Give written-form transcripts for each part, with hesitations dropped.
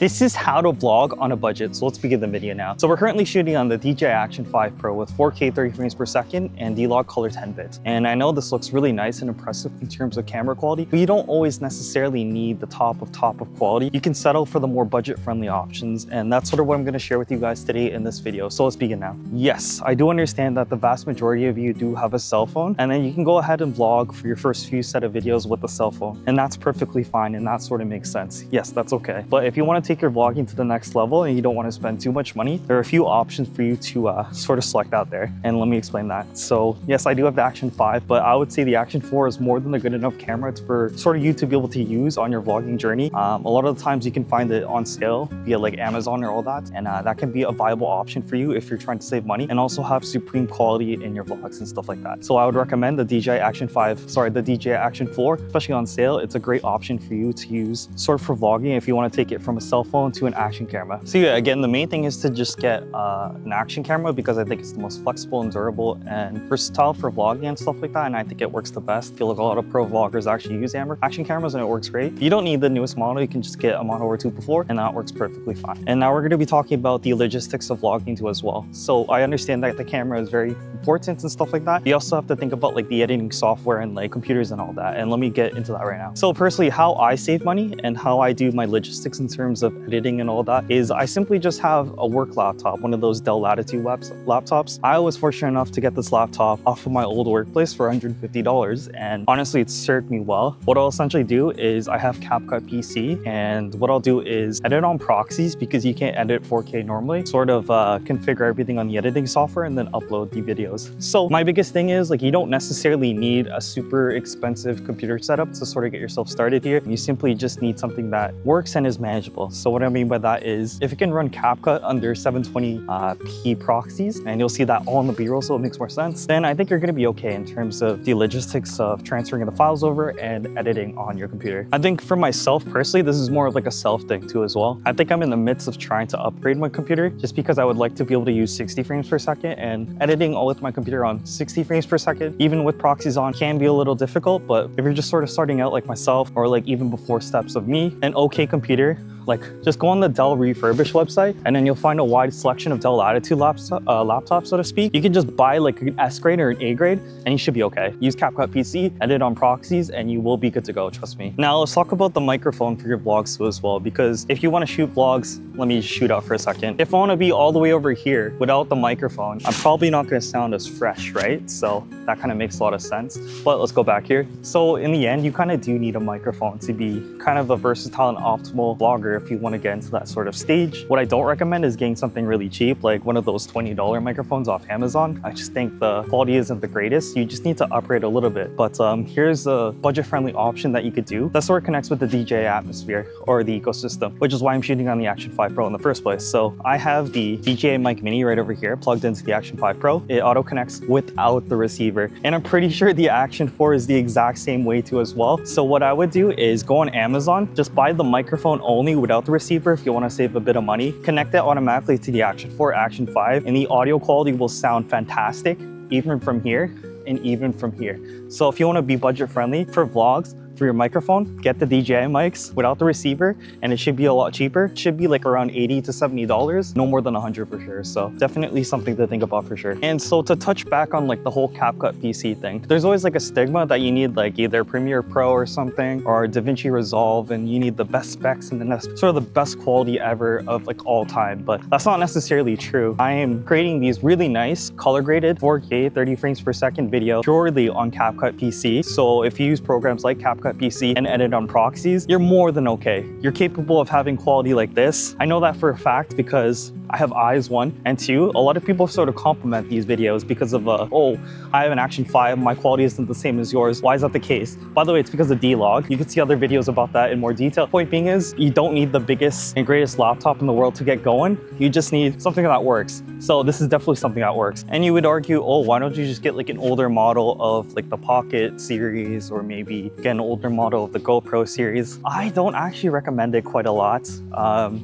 This is how to vlog on a budget, so let's begin the video now. So we're currently shooting on the DJI Action 5 Pro with 4K 30 frames per second and D-Log color 10-bit. And I know this looks really nice and impressive in terms of camera quality, but you don't always necessarily need the top of quality. You can settle for the more budget-friendly options, and that's sort of what I'm going to share with you guys today in this video. So let's begin now. Yes, I do understand that the vast majority of you do have a cell phone, and then you can go ahead and vlog for your first few set of videos with a cell phone, and that's perfectly fine, and that sort of makes sense. Yes, that's okay. But if you want to take your vlogging to the next level and you don't want to spend too much money, there are a few options for you to sort of select out there, and let me explain that. So yes, I do have the Action 5, but I would say the Action 4 is more than a good enough camera for sort of you to be able to use on your vlogging journey. A lot of the times you can find it on sale via like Amazon or all that, and that can be a viable option for you if you're trying to save money and also have supreme quality in your vlogs and stuff like that. So I would recommend the DJI Action 4, especially on sale. It's a great option for you to use sort of for vlogging if you want to take it from a cell phone to an action camera. So yeah, again, the main thing is to just get an action camera because I think it's the most flexible and durable and versatile for vlogging and stuff like that, and I think it works the best. I feel like a lot of pro vloggers actually use action cameras and it works great. You don't need the newest model, you can just get a model or two before and that works perfectly fine. And now we're going to be talking about the logistics of vlogging too as well. So I understand that the camera is very important and stuff like that. You also have to think about like the editing software and like computers and all that, and let me get into that right now. So personally, how I save money and how I do my logistics in terms of editing and all that is I simply just have a work laptop, one of those Dell Latitude laptops. I was fortunate enough to get this laptop off of my old workplace for $150, and honestly it's served me well. What I'll essentially do is I have CapCut PC, and what I'll do is edit on proxies because you can't edit 4K normally, sort of configure everything on the editing software and then upload the videos. So my biggest thing is like you don't necessarily need a super expensive computer setup to sort of get yourself started here. You simply just need something that works and is manageable. So what I mean by that is if you can run CapCut under 720p proxies, and you'll see that all in the B-roll so it makes more sense, then I think you're going to be okay in terms of the logistics of transferring the files over and editing on your computer. I think for myself personally, this is more of like a self thing too as well. I think I'm in the midst of trying to upgrade my computer just because I would like to be able to use 60 frames per second, and editing all with my computer on 60 frames per second, even with proxies on, can be a little difficult. But if you're just sort of starting out like myself, or like even before steps of me, an okay computer, like just go on the Dell Refurbished website and then you'll find a wide selection of Dell Latitude laptops, so to speak. You can just buy like an S grade or an A grade and you should be okay. Use CapCut PC, edit on proxies, and you will be good to go, trust me. Now let's talk about the microphone for your vlogs too as well, because if you want to shoot vlogs, let me shoot out for a second. If I want to be all the way over here without the microphone, I'm probably not going to sound as fresh, right? So that kind of makes a lot of sense. But let's go back here. So in the end, you kind of do need a microphone to be kind of a versatile and optimal vlogger if you want to get into that sort of stage. What I don't recommend is getting something really cheap, like one of those $20 microphones off Amazon. I just think the quality isn't the greatest. You just need to upgrade a little bit. But here's a budget-friendly option that you could do that sort of connects with the DJI atmosphere or the ecosystem, which is why I'm shooting on the Action 5 Pro in the first place. So I have the DJI mic mini right over here plugged into the Action 5 Pro. It auto connects without the receiver, and I'm pretty sure the Action 4 is the exact same way too as well. So what I would do is go on Amazon, just buy the microphone only without the receiver if you want to save a bit of money, connect it automatically to the Action 4, Action 5, and the audio quality will sound fantastic even from here and even from here. So if you want to be budget friendly for vlogs, for your microphone, get the DJI mics without the receiver, and it should be a lot cheaper. It should be like around $80 to $70, no more than 100 for sure. So definitely something to think about for sure. And so to touch back on like the whole CapCut PC thing, there's always like a stigma that you need like either Premiere Pro or something, or DaVinci Resolve, and you need the best specs and the sort of the best quality ever of like all time. But that's not necessarily true. I am creating these really nice color graded 4K 30 frames per second video purely on CapCut PC. So if you use programs like CapCut PC and edit on proxies, you're more than okay. You're capable of having quality like this. I know that for a fact because I have eyes, 1, and 2. A lot of people sort of compliment these videos because of, oh, I have an Action 5, my quality isn't the same as yours. Why is that the case? By the way, it's because of D-Log. You can see other videos about that in more detail. Point being is, you don't need the biggest and greatest laptop in the world to get going. You just need something that works. So this is definitely something that works. And you would argue, oh, why don't you just get like an older model of like the Pocket series, or maybe get an older older model of the GoPro series. I don't actually recommend it quite a lot,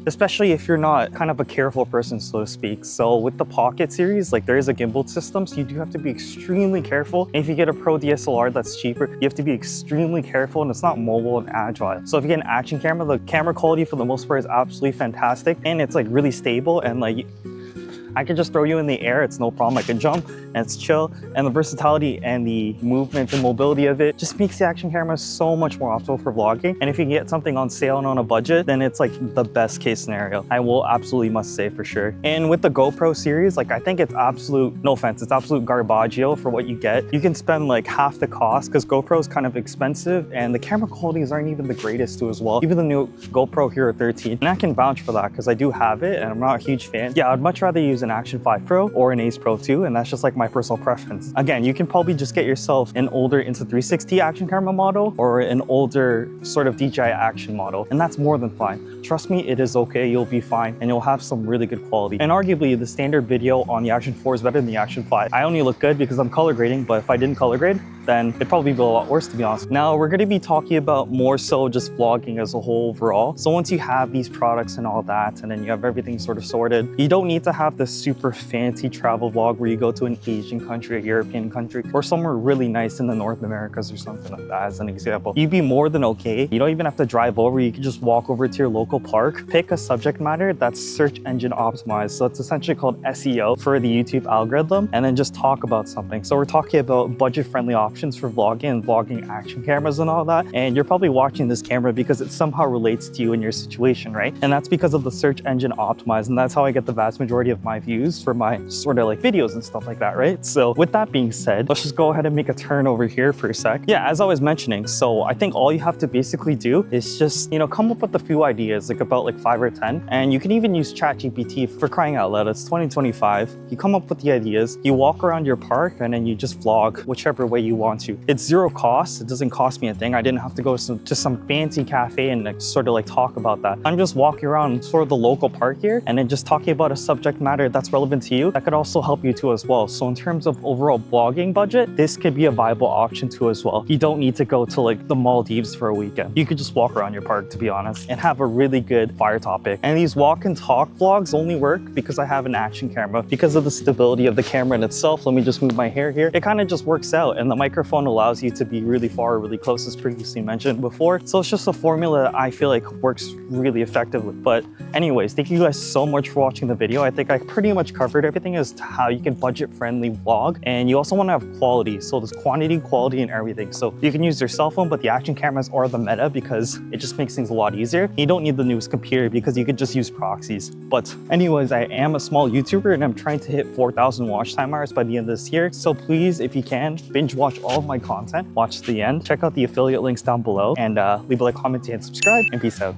especially if you're not kind of a careful person, so to speak. So with the Pocket series, like there is a gimbal system, so you do have to be extremely careful. And if you get a Pro DSLR that's cheaper, you have to be extremely careful, and it's not mobile and agile. So if you get an action camera, the camera quality for the most part is absolutely fantastic, and it's like really stable, and like I can just throw you in the air, it's no problem. I can jump and it's chill. And the versatility and the movement and mobility of it just makes the action camera so much more optimal for vlogging. And if you can get something on sale and on a budget, then it's like the best case scenario. I will absolutely must say for sure. And with the GoPro series, like I think it's absolute, no offense, it's absolute garbaggio for what you get. You can spend like half the cost because GoPro is kind of expensive and the camera qualities aren't even the greatest too as well. Even the new GoPro Hero 13, and I can vouch for that because I do have it and I'm not a huge fan. Yeah, I'd much rather use an Action 5 Pro or an Ace Pro 2, and that's just like my personal preference. Again, you can probably just get yourself an older Insta360 action camera model or an older sort of DJI Action model, and that's more than fine. Trust me, it is okay, you'll be fine, and you'll have some really good quality. And arguably, the standard video on the Action 4 is better than the Action 5. I only look good because I'm color grading, but if I didn't color grade, then it'd probably be a lot worse, to be honest. Now, we're gonna be talking about more so just vlogging as a whole overall. So once you have these products and all that, and then you have everything sort of sorted, you don't need to have this super fancy travel vlog where you go to an Asian country, a European country, or somewhere really nice in the North Americas or something like that, as an example. You'd be more than okay. You don't even have to drive over. You can just walk over to your local park, pick a subject matter that's search engine optimized. So it's essentially called SEO for the YouTube algorithm, and then just talk about something. So we're talking about budget-friendly options for vlogging and vlogging action cameras and all that. And you're probably watching this camera because it somehow relates to you in your situation, right? And that's because of the search engine optimized. And that's how I get the vast majority of my views for my sort of like videos and stuff like that, right? So with that being said, let's just go ahead and make a turn over here for a sec. Yeah, as I was mentioning, so I think all you have to basically do is just, you know, come up with a few ideas, like about like 5 or 10. And you can even use ChatGPT for crying out loud. It's 2025. You come up with the ideas, you walk around your park, and then you just vlog whichever way you want to. It's zero cost. It doesn't cost me a thing. I didn't have to go to some fancy cafe and like, sort of like talk about that. I'm just walking around sort of the local park here and then just talking about a subject matter that's relevant to you. That could also help you too as well. So in terms of overall blogging budget, this could be a viable option too as well. You don't need to go to like the Maldives for a weekend. You could just walk around your park, to be honest, and have a really good fire topic. And these walk and talk vlogs only work because I have an action camera. Because of the stability of the camera in itself, let me just move my hair here. It kind of just works out, and the microphone allows you to be really far or really close, as previously mentioned before. So it's just a formula that I feel like works really effectively. But anyways, thank you guys so much for watching the video. I think I pretty much covered everything as to how you can budget-friendly vlog. And you also want to have quality. So there's quantity, quality, and everything. So you can use your cell phone, but the action cameras are the meta because it just makes things a lot easier. You don't need the newest computer because you could just use proxies. But anyways, I am a small YouTuber and I'm trying to hit 4,000 watch time hours by the end of this year. So please, if you can, binge watch all of my content, watch to the end, check out the affiliate links down below, and leave a like, comment, and subscribe, and peace out.